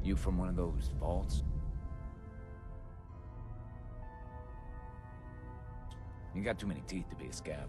You from one of those vaults? You got too many teeth to be a scaver.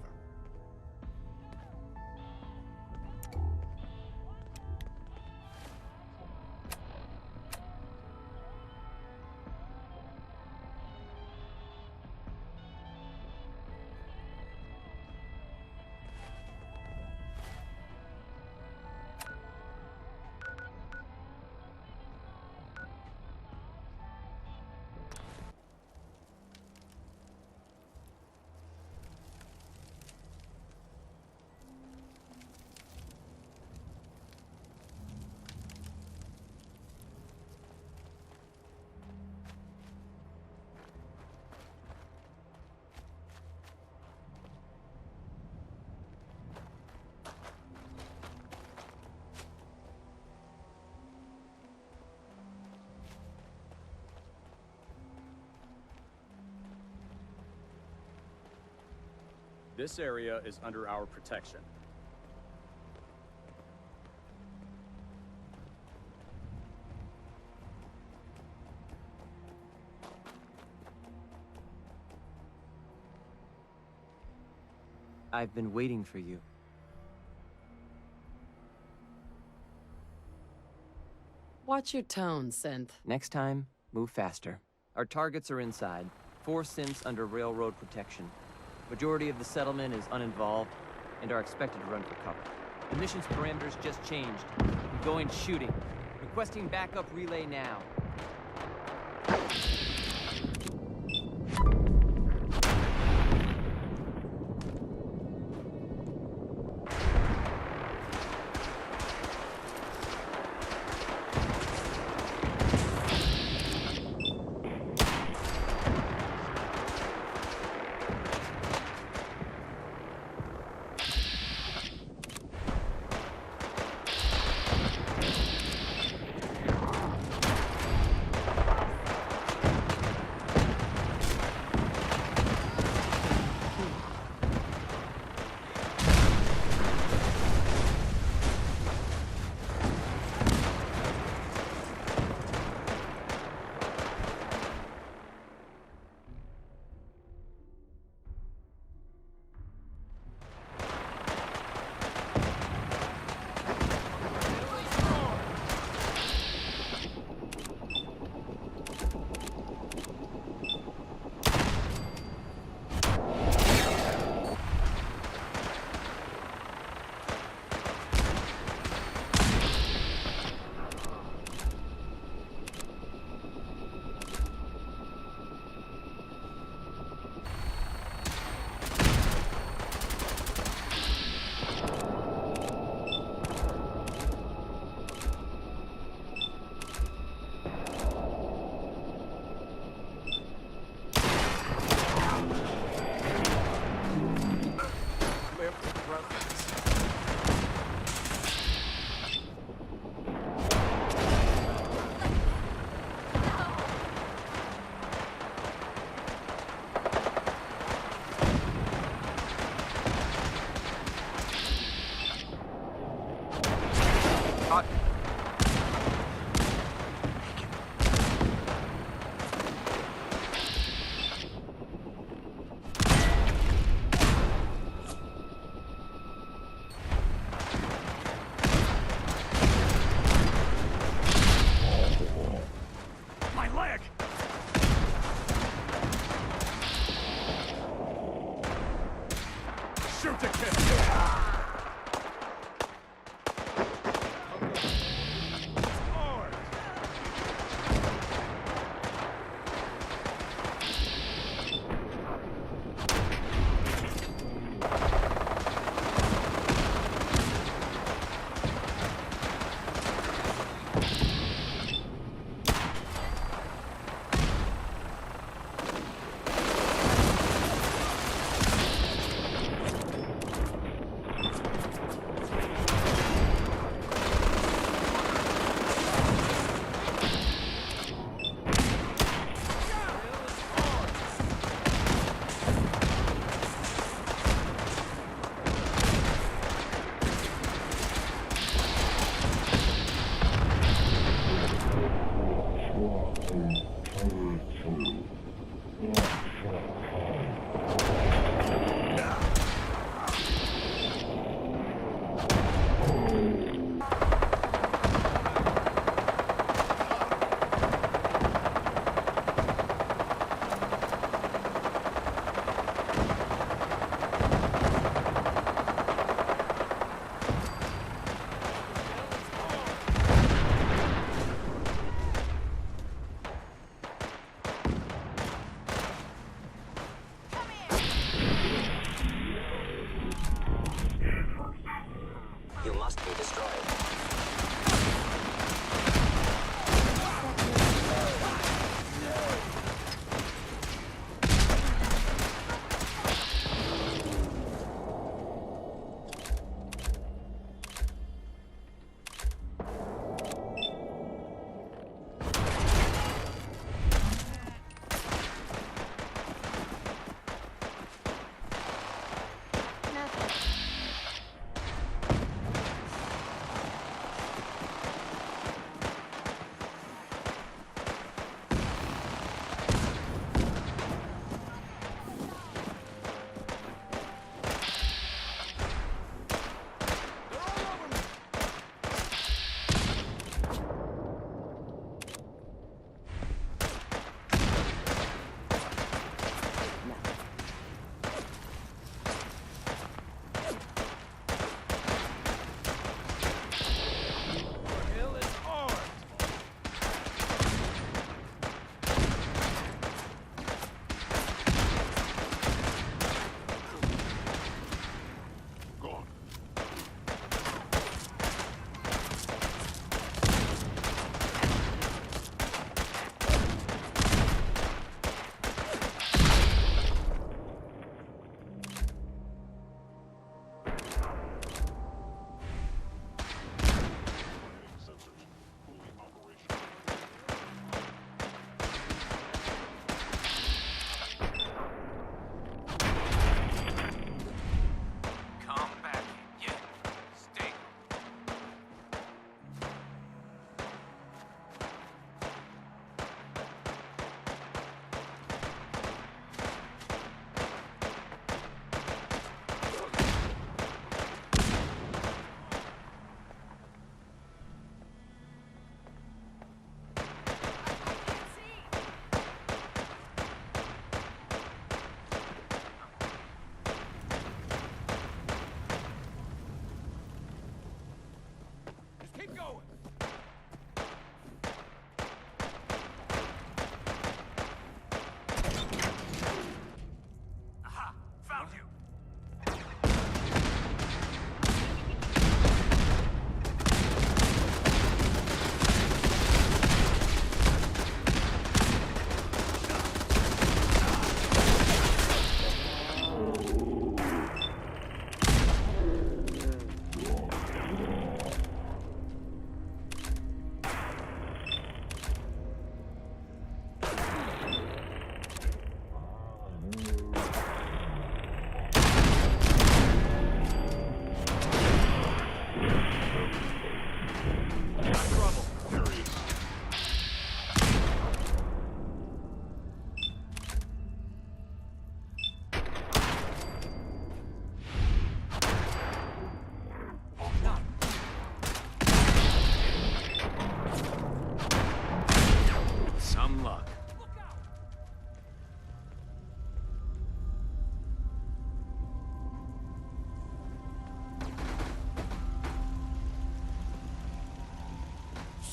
This area is under our protection. I've been waiting for you. Watch your tone, Synth. Next time, move faster. Our targets are inside. 4 synths under railroad protection. Majority of the settlement is uninvolved and are expected to run for cover. The mission's parameters just changed. I'm going shooting. Requesting backup relay now.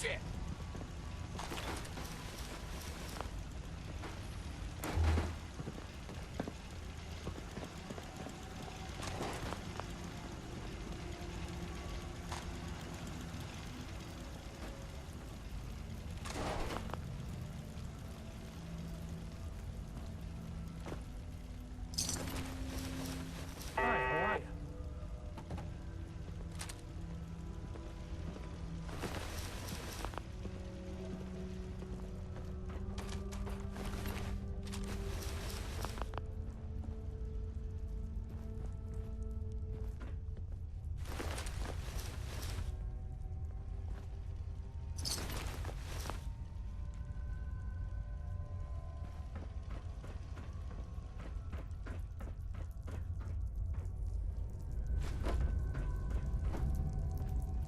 Shit! Hi, how are you?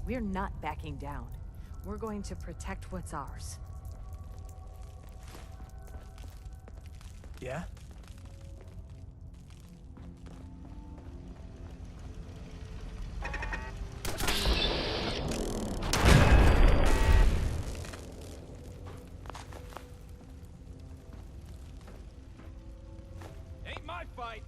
We're not backing down. We're going to protect what's ours. Yeah? Ain't my fight!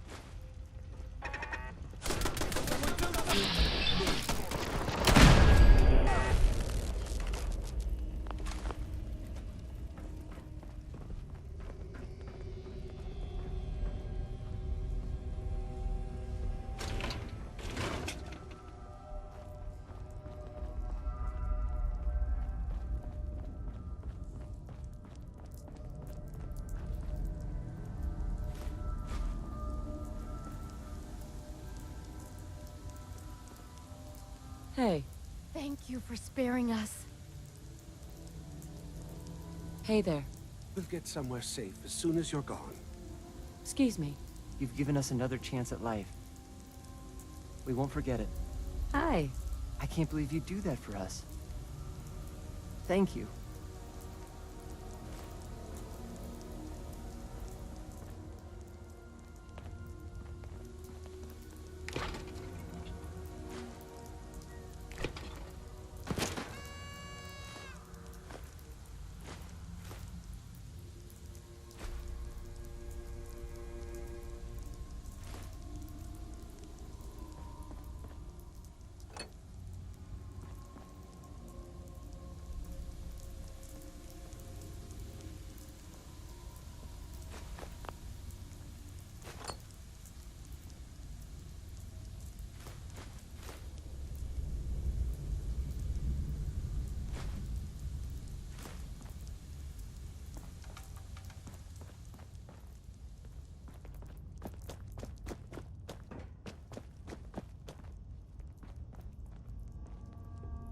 Hey. Thank you for sparing us. Hey there. We'll get somewhere safe as soon as you're gone. Excuse me. You've given us another chance at life. We won't forget it. Hi. I can't believe you do that for us. Thank you.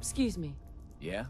Excuse me. Yeah?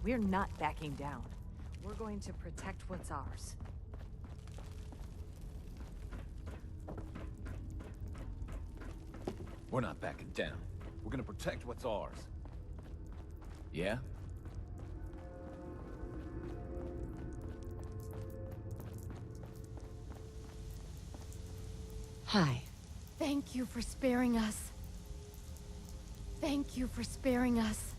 We're not backing down. We're going to protect what's ours. We're not backing down. We're gonna protect what's ours. Yeah? Hi. Thank you for sparing us. Thank you for sparing us.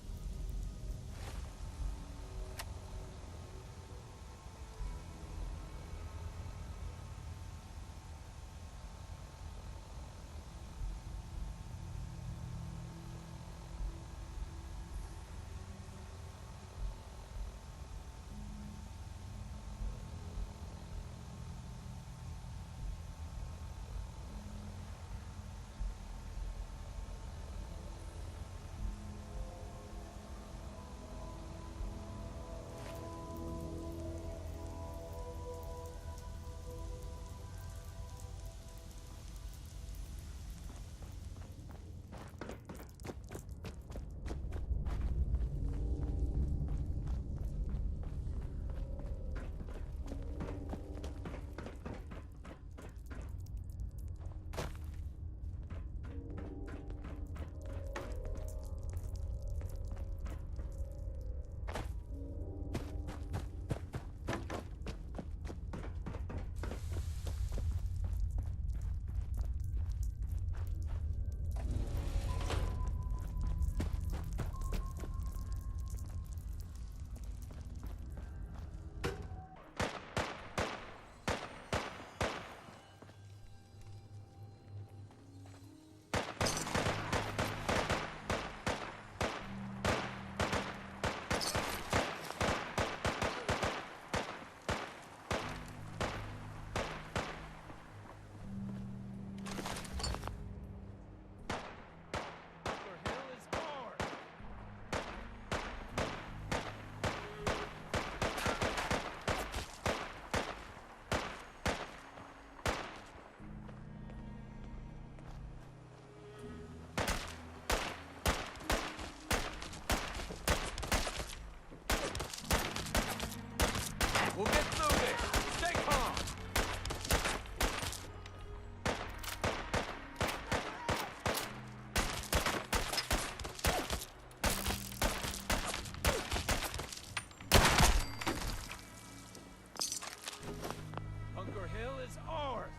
We'll get through this! Stay calm! Bunker Hill is ours!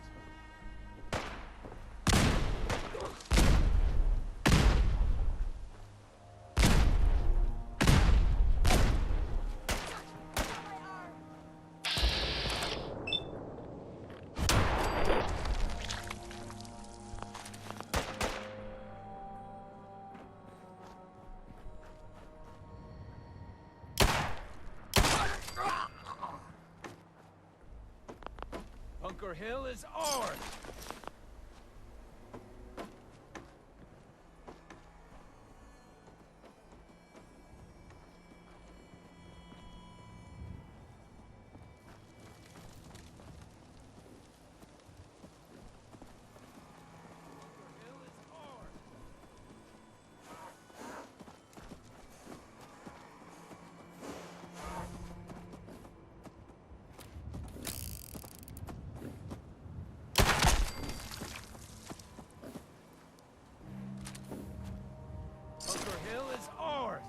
Bunker Hill is ours! Bunker Hill is ours! Bunker Hill is ours!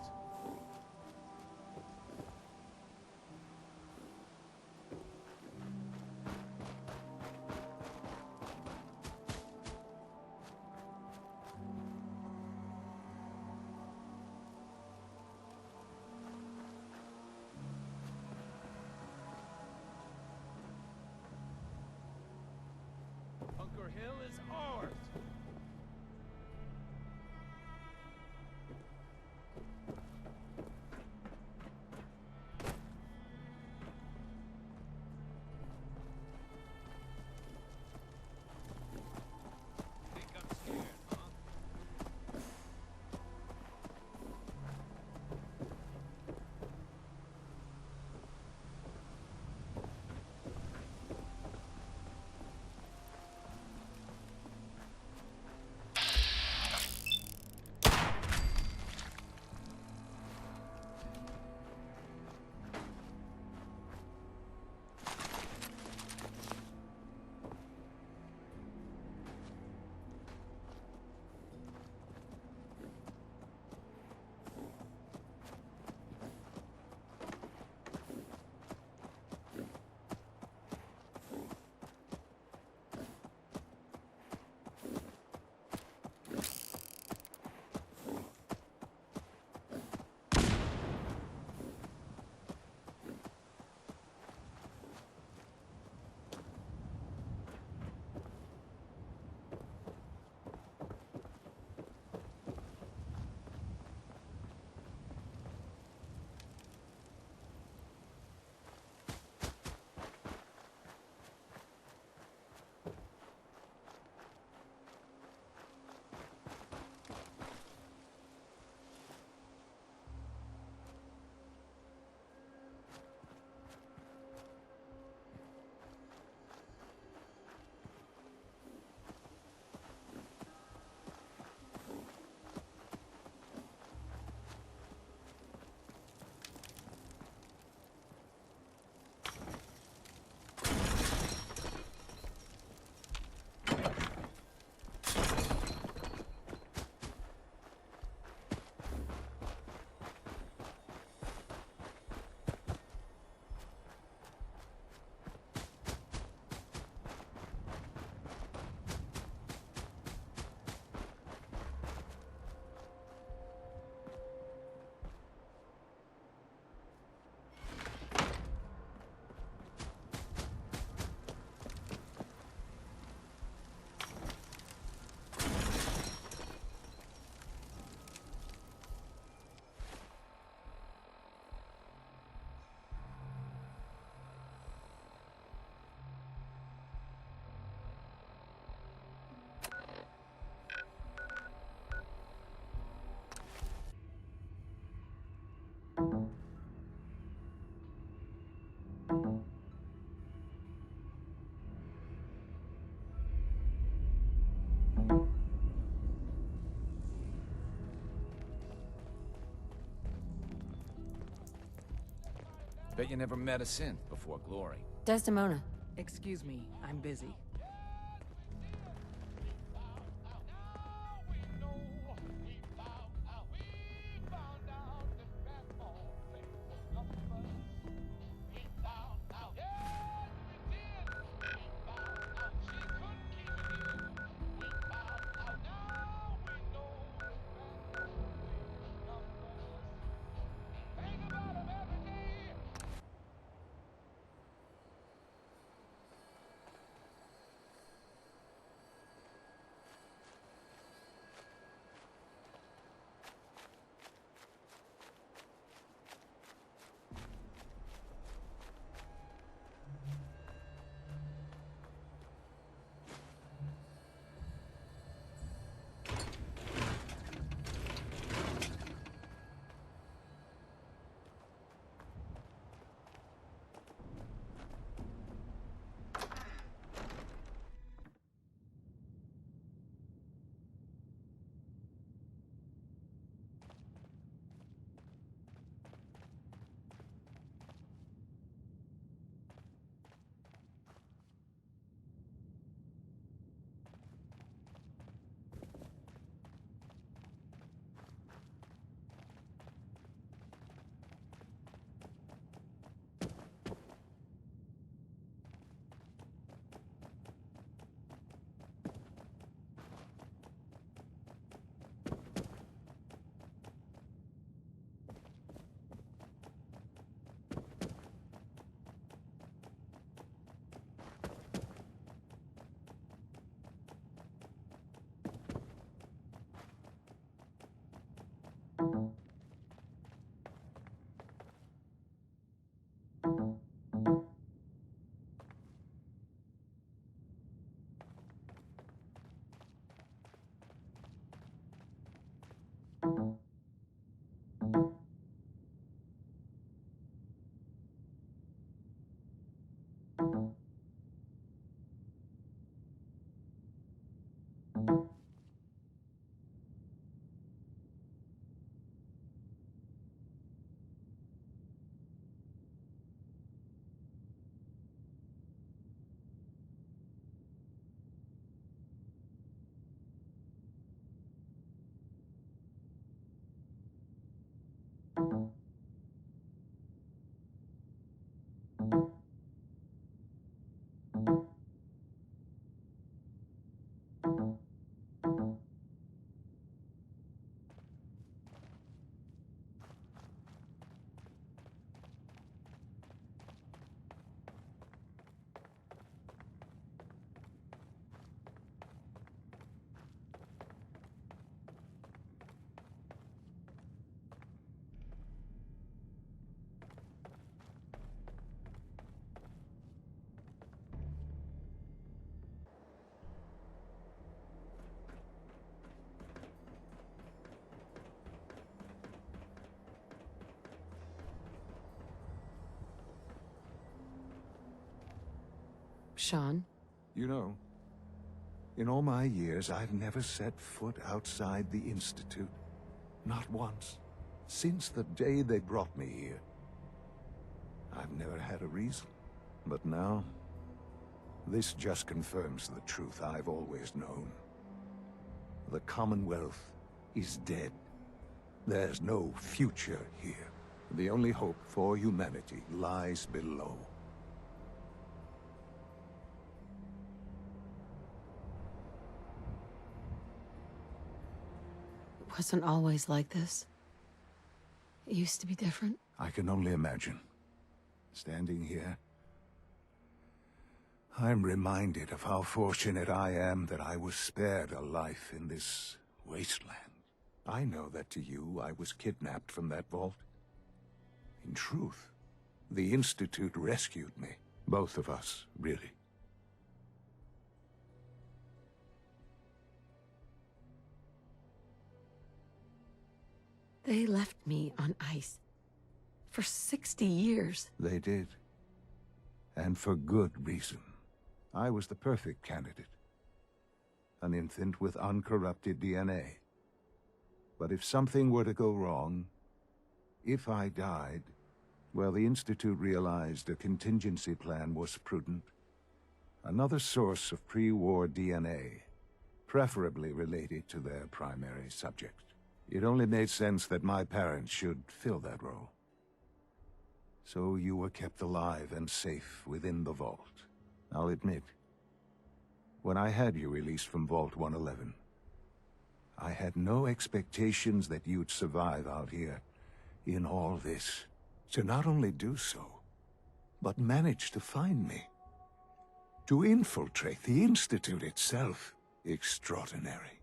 Bunker Hill is ours! Think I'm scared, huh? Bet you never met a synth before Glory. Desdemona. Excuse me, I'm busy. Sean? You know, in all my years, I've never set foot outside the Institute. Not once. Since the day they brought me here. I've never had a reason. But now, this just confirms the truth I've always known. The Commonwealth is dead. There's no future here. The only hope for humanity lies below. It wasn't always like this. It used to be different. I can only imagine. Standing here, I'm reminded of how fortunate I am that I was spared a life in this wasteland. I know that to you, I was kidnapped from that vault. In truth, the Institute rescued me. Both of us, really. They left me on ice. For 60 years. They did. And for good reason. I was the perfect candidate. An infant with uncorrupted DNA. But if something were to go wrong, if I died, Well, the Institute realized a contingency plan was prudent. Another source of pre-war DNA, preferably related to their primary subject. It only made sense that my parents should fill that role. So you were kept alive and safe within the vault. I'll admit, when I had you released from Vault 111, I had no expectations that you'd survive out here in all this. To not only do so, but manage to find me. To infiltrate the Institute itself. Extraordinary.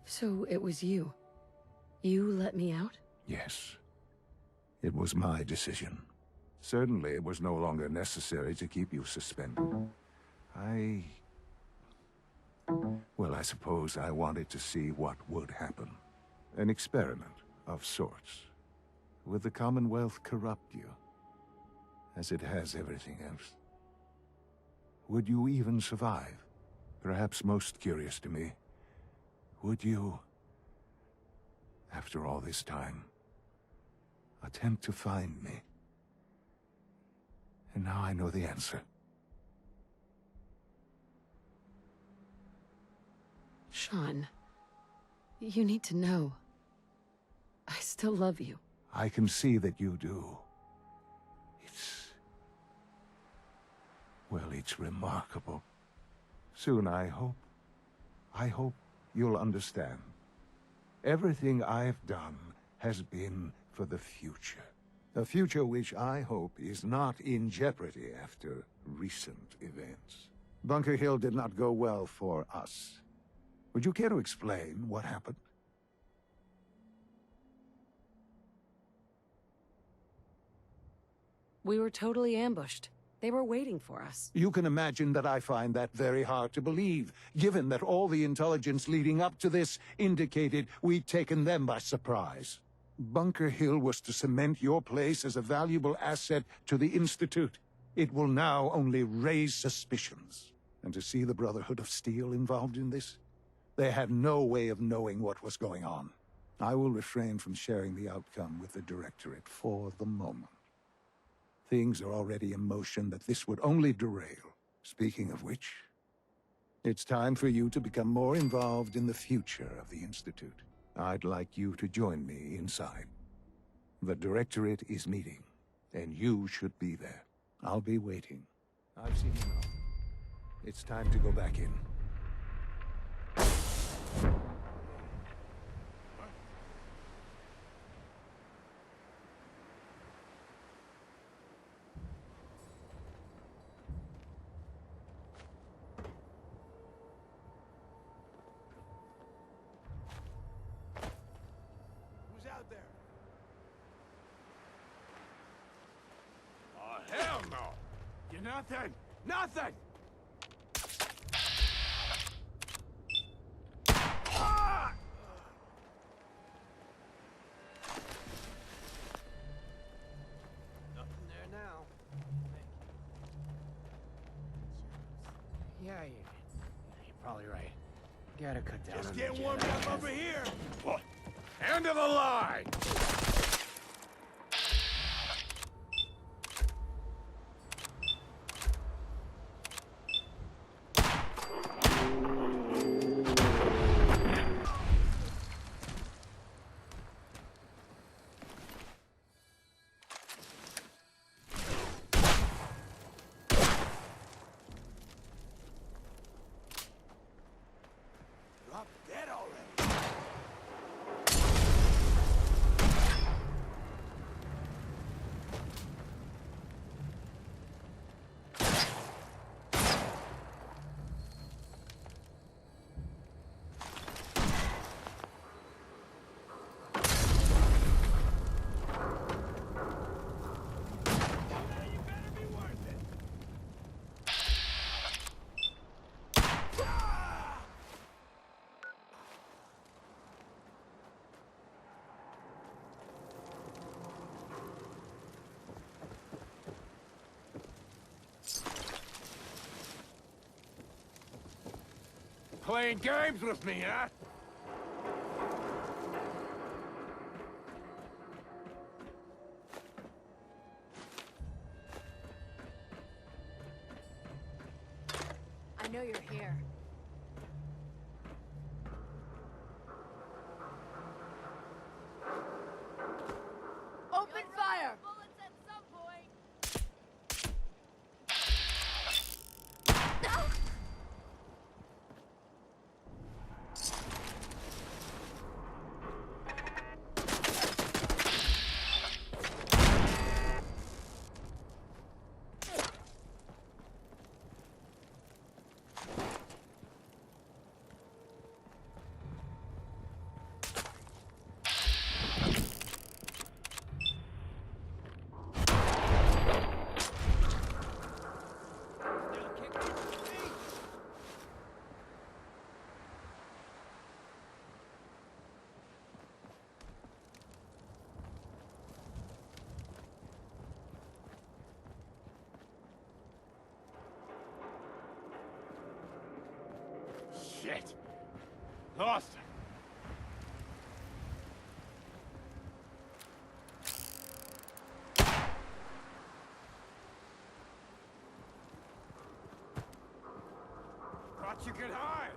So it was you. You let me out? Yes. It was my decision. Certainly it was no longer necessary to keep you suspended. Well, I suppose I wanted to see what would happen. An experiment of sorts. Would the Commonwealth corrupt you? As it has everything else? Would you even survive? Perhaps most curious to me, would you, after all this time, attempt to find me? And now I know the answer. Sean, you need to know. I still love you. I can see that you do. Well, it's remarkable. Soon, I hope you'll understand. Everything I've done has been for the future. A future which I hope is not in jeopardy after recent events. Bunker Hill did not go well for us. Would you care to explain what happened? We were totally ambushed. They were waiting for us. You can imagine that I find that very hard to believe, given that all the intelligence leading up to this indicated we'd taken them by surprise. Bunker Hill was to cement your place as a valuable asset to the Institute. It will now only raise suspicions. And to see the Brotherhood of Steel involved in this? They had no way of knowing what was going on. I will refrain from sharing the outcome with the Directorate for the moment. Things are already in motion that this would only derail. Speaking of which, it's time for you to become more involved in the future of the Institute. I'd like you to join me inside. The Directorate is meeting, and you should be there. I'll be waiting. I've seen enough. It's time to go back in. Hell no! You're nothing! Nothing! Ah! Nothing there now. Yeah, you're probably right. Gotta cut down Just on getting the warmed jet. up over here! End of the line! Drop dead already! You better be worth it! Playing games with me, huh? it! Lost him! Thought you could hide!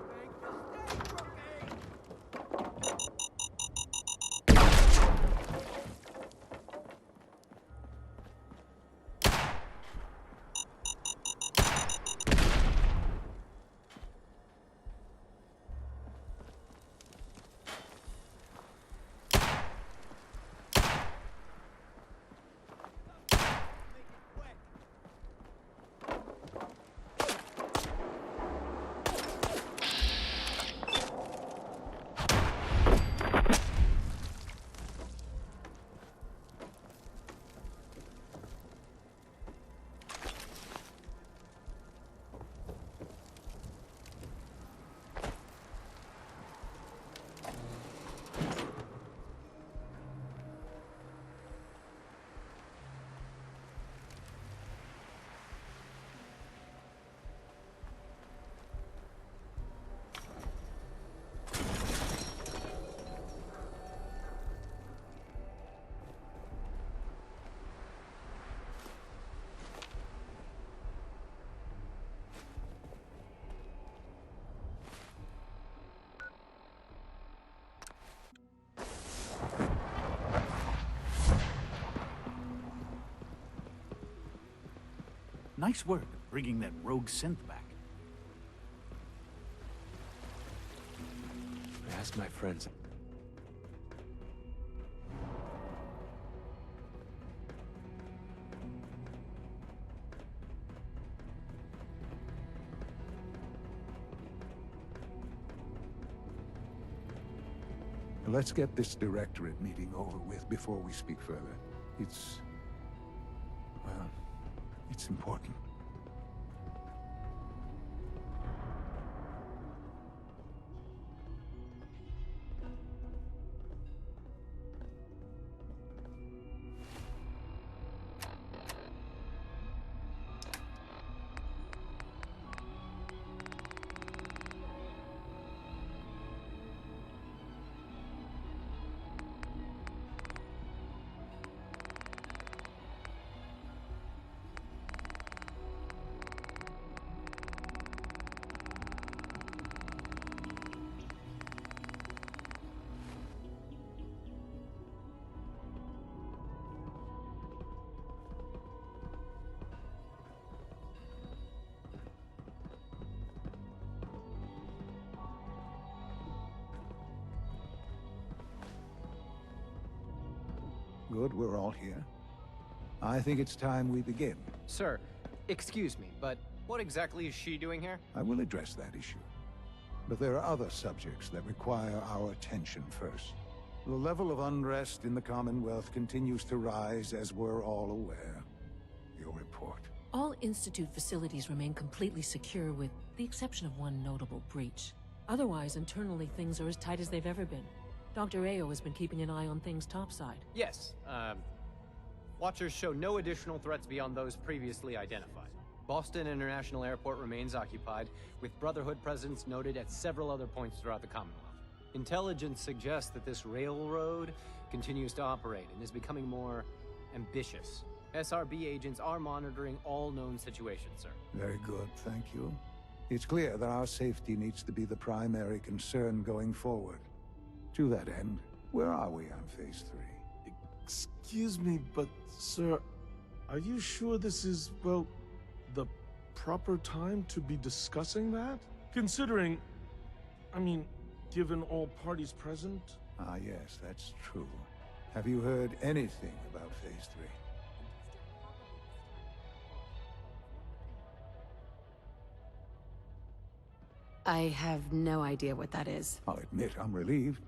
Big mistake, rookie! Nice work bringing that rogue synth back. Ask my friends. Let's get this directorate meeting over with before we speak further. Well, it's important. Good, we're all here. I think it's time we begin. Sir, excuse me, but what exactly is she doing here? I will address that issue. But there are other subjects that require our attention first. The level of unrest in the Commonwealth continues to rise, as we're all aware. Your report. All Institute facilities remain completely secure with the exception of one notable breach. Otherwise, internally, things are as tight as they've ever been. Dr. Ayo has been keeping an eye on things topside. Yes, Watchers show no additional threats beyond those previously identified. Boston International Airport remains occupied, with Brotherhood presence noted at several other points throughout the Commonwealth. Intelligence suggests that this railroad continues to operate and is becoming more ambitious. SRB agents are monitoring all known situations, sir. Very good, thank you. It's clear that our safety needs to be the primary concern going forward. To that end, where are we on Phase 3? Excuse me, but sir, are you sure this is, well, the proper time to be discussing that? Considering, given all parties present? Ah, yes, that's true. Have you heard anything about Phase 3? I have no idea what that is. I'll admit I'm relieved.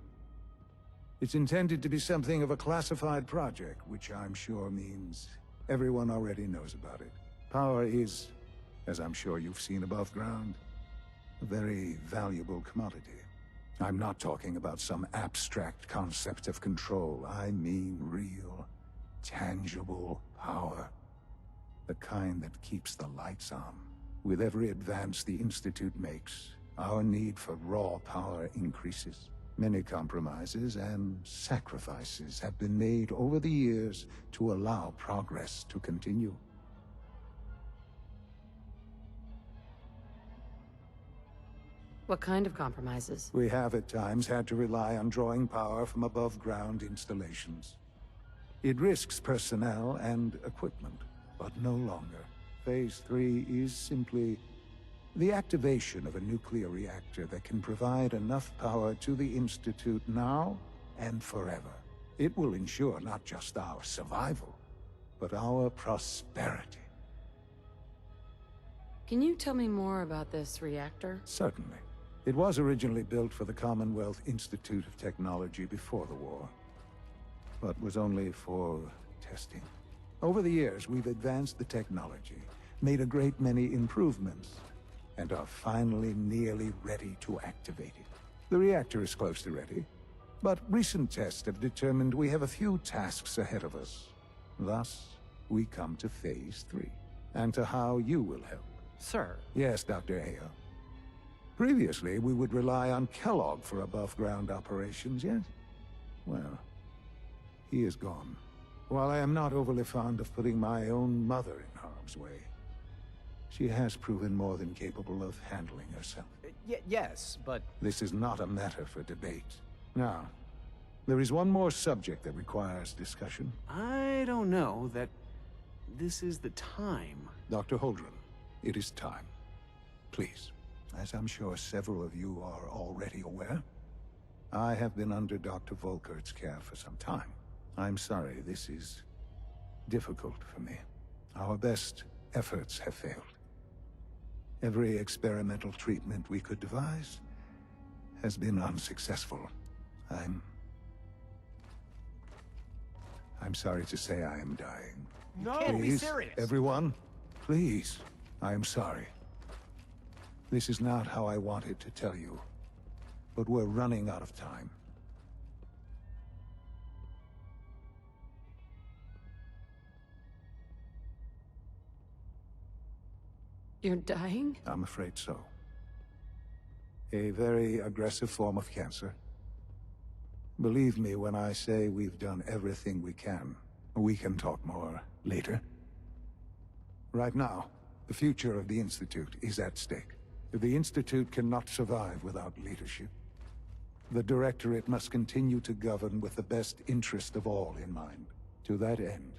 It's intended to be something of a classified project, which I'm sure means everyone already knows about it. Power is, as I'm sure you've seen above ground, a very valuable commodity. I'm not talking about some abstract concept of control. I mean real, tangible power. The kind that keeps the lights on. With every advance the Institute makes, our need for raw power increases. Many compromises and sacrifices have been made over the years to allow progress to continue. What kind of compromises? We have at times had to rely on drawing power from above-ground installations. It risks personnel and equipment, but no longer. Phase 3 is simply the activation of a nuclear reactor that can provide enough power to the Institute now and forever. It will ensure not just our survival, but our prosperity. Can you tell me more about this reactor? Certainly. It was originally built for the Commonwealth Institute of Technology before the war, but was only for testing. Over the years, we've advanced the technology, made a great many improvements, and are finally nearly ready to activate it. The reactor is close to ready, but recent tests have determined we have a few tasks ahead of us. Thus, we come to Phase 3, and to how you will help. Sir. Yes, Dr. Ayo. Previously, we would rely on Kellogg for above-ground operations, yes? Well, he is gone. While I am not overly fond of putting my own mother in harm's way, she has proven more than capable of handling herself. Yes, but... This is not a matter for debate. Now, there is one more subject that requires discussion. I don't know that this is the time. Dr. Holdren, it is time. Please. As I'm sure several of you are already aware, I have been under Dr. Volkert's care for some time. I'm sorry, this is difficult for me. Our best efforts have failed. Every experimental treatment we could devise has been unsuccessful. I'm sorry to say I am dying. No, Please, be serious. Everyone, please. I am sorry. This is not how I wanted to tell you, but we're running out of time. You're dying? I'm afraid so. A very aggressive form of cancer. Believe me when I say we've done everything we can. We can talk more later. Right now, the future of the Institute is at stake. The Institute cannot survive without leadership. The Directorate must continue to govern with the best interest of all in mind. To that end,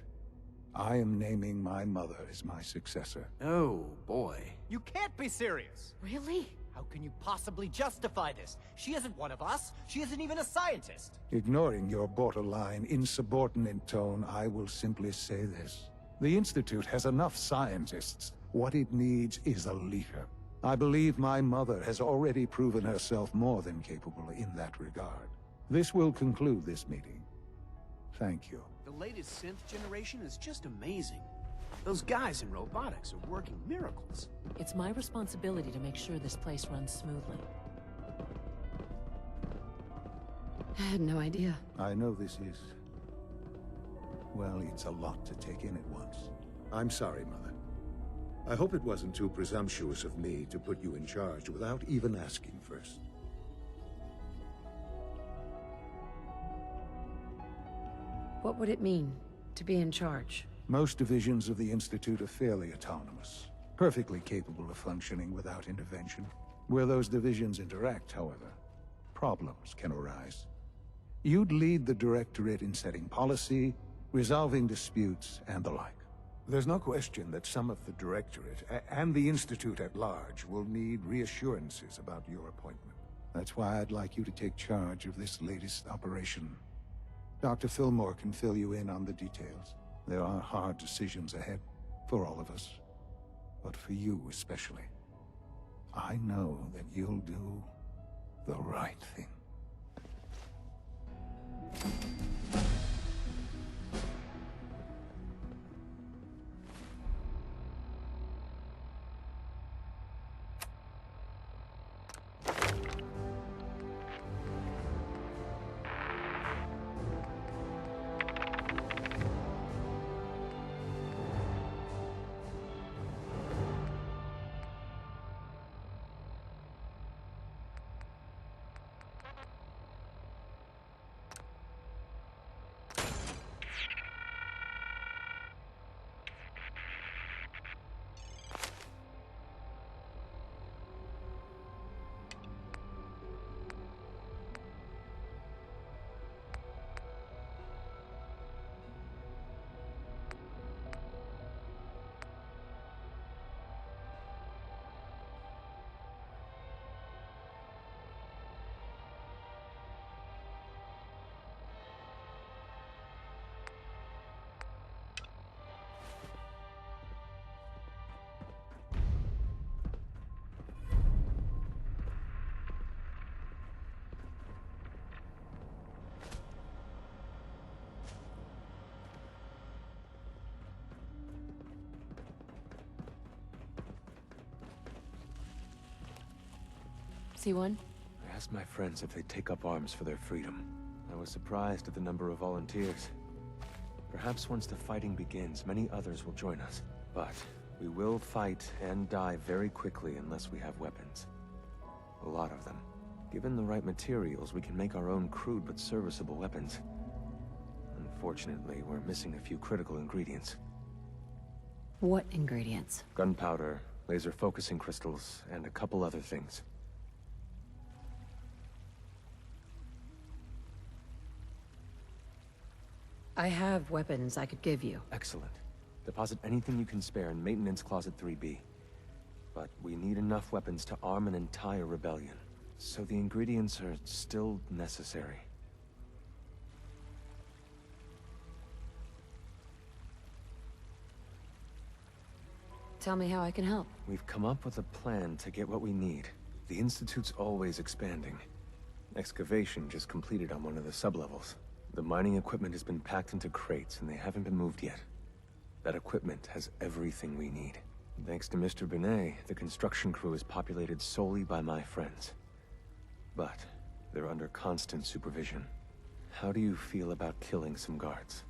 I am naming my mother as my successor. Oh, boy. You can't be serious! Really? How can you possibly justify this? She isn't one of us. She isn't even a scientist. Ignoring your borderline, insubordinate tone, I will simply say this. The Institute has enough scientists. What it needs is a leader. I believe my mother has already proven herself more than capable in that regard. This will conclude this meeting. Thank you. The latest synth generation is just amazing. Those guys in robotics are working miracles. It's my responsibility to make sure this place runs smoothly. I had no idea. I know this is... well, it's a lot to take in at once. I'm sorry, Mother. I hope it wasn't too presumptuous of me to put you in charge without even asking first. What would it mean, to be in charge? Most divisions of the Institute are fairly autonomous, perfectly capable of functioning without intervention. Where those divisions interact, however, problems can arise. You'd lead the Directorate in setting policy, resolving disputes, and the like. There's no question that some of the Directorate, and the Institute at large, will need reassurances about your appointment. That's why I'd like you to take charge of this latest operation. Dr. Fillmore can fill you in on the details. There are hard decisions ahead, for all of us. But for you especially. I know that you'll do the right thing. See one? I asked my friends if they'd take up arms for their freedom. I was surprised at the number of volunteers. Perhaps once the fighting begins, many others will join us. But we will fight and die very quickly unless we have weapons. A lot of them. Given the right materials, we can make our own crude but serviceable weapons. Unfortunately, we're missing a few critical ingredients. What ingredients? Gunpowder, laser focusing crystals, and a couple other things. I have weapons I could give you. Excellent. Deposit anything you can spare in Maintenance Closet 3B. But we need enough weapons to arm an entire rebellion. So the ingredients are still necessary. Tell me how I can help. We've come up with a plan to get what we need. The Institute's always expanding. Excavation just completed on one of the sublevels. The mining equipment has been packed into crates and they haven't been moved yet. That equipment has everything we need. Thanks to Mr. Binet, the construction crew is populated solely by my friends. But they're under constant supervision. How do you feel about killing some guards?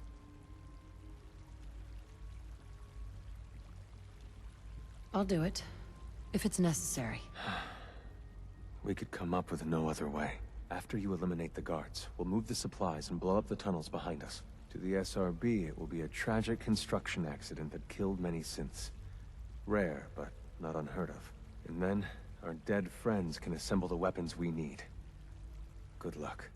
I'll do it. If it's necessary. We could come up with no other way. After you eliminate the guards, we'll move the supplies and blow up the tunnels behind us. To the SRB, it will be a tragic construction accident that killed many synths. Rare, but not unheard of. And then, our dead friends can assemble the weapons we need. Good luck.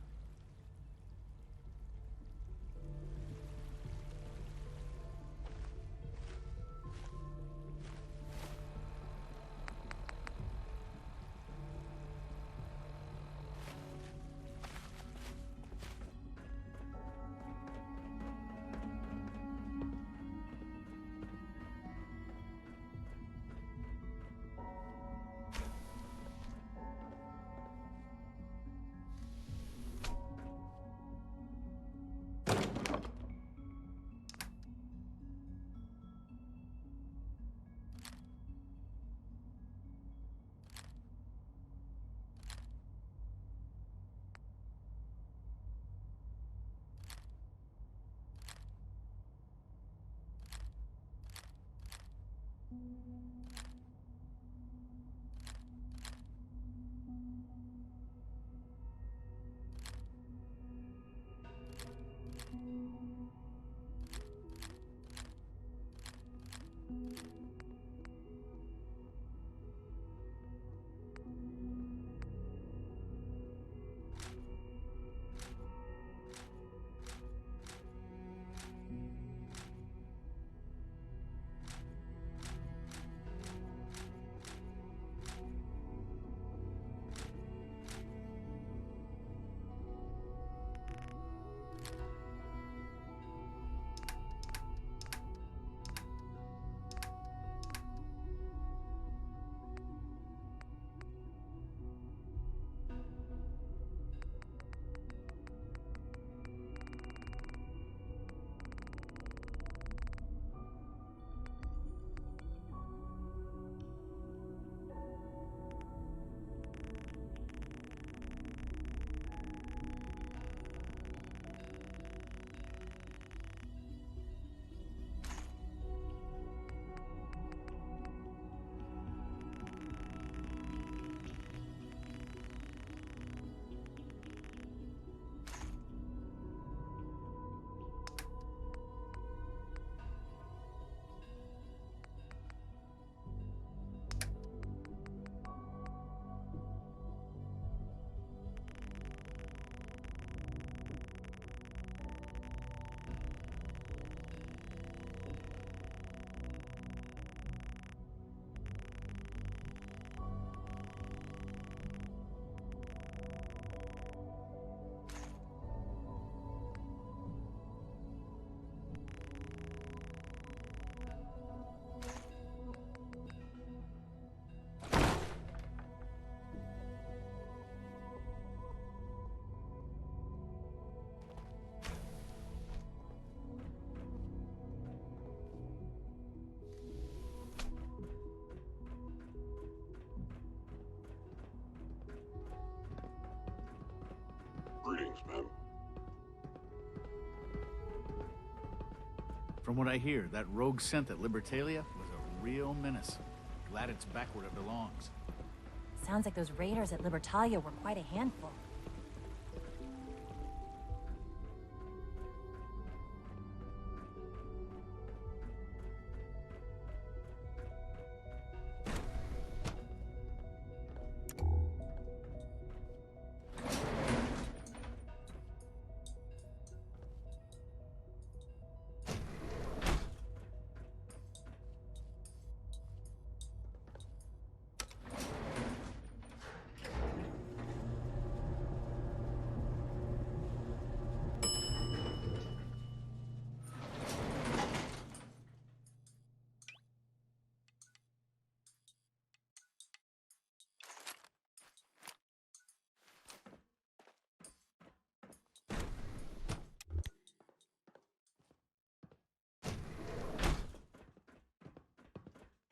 Greetings, ma'am. From what I hear, that rogue scent at Libertalia was a real menace. Glad it's back where it belongs. Sounds like those raiders at Libertalia were quite a handful.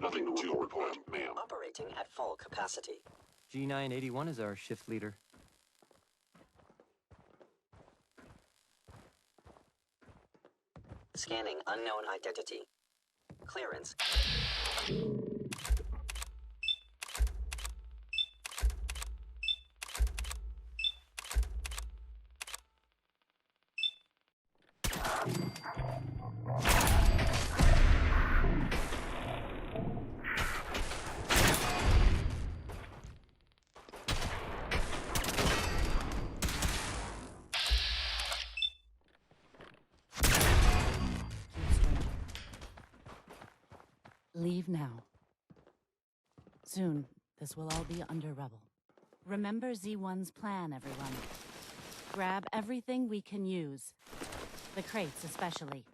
Nothing to report, ma'am. Operating at full capacity. G981 is our shift leader. Scanning unknown identity. Clearance. Leave now. Soon, this will all be under rubble. Remember Z1's plan, everyone. Grab everything we can use. The crates especially.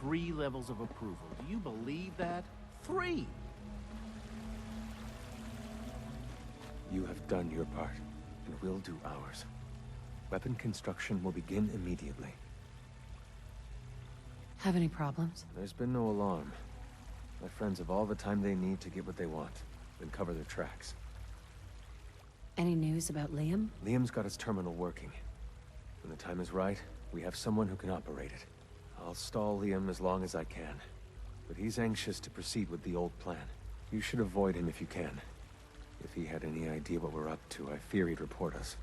Three levels of approval. Do you believe that? 3! You have done your part, and we'll do ours. Weapon construction will begin immediately. Have any problems? There's been no alarm. My friends have all the time they need to get what they want, then cover their tracks. Any news about Liam? Liam's got his terminal working. When the time is right, we have someone who can operate it. I'll stall Liam as long as I can, but he's anxious to proceed with the old plan. You should avoid him if you can. If he had any idea what we're up to, I fear he'd report us.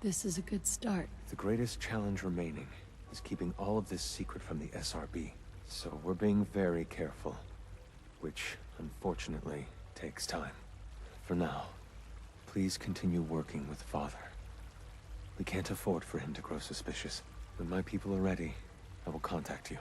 This is a good start. The greatest challenge remaining is keeping all of this secret from the SRB. So we're being very careful, which, unfortunately, takes time. For now, please continue working with Father. We can't afford for him to grow suspicious. When my people are ready, I will contact you.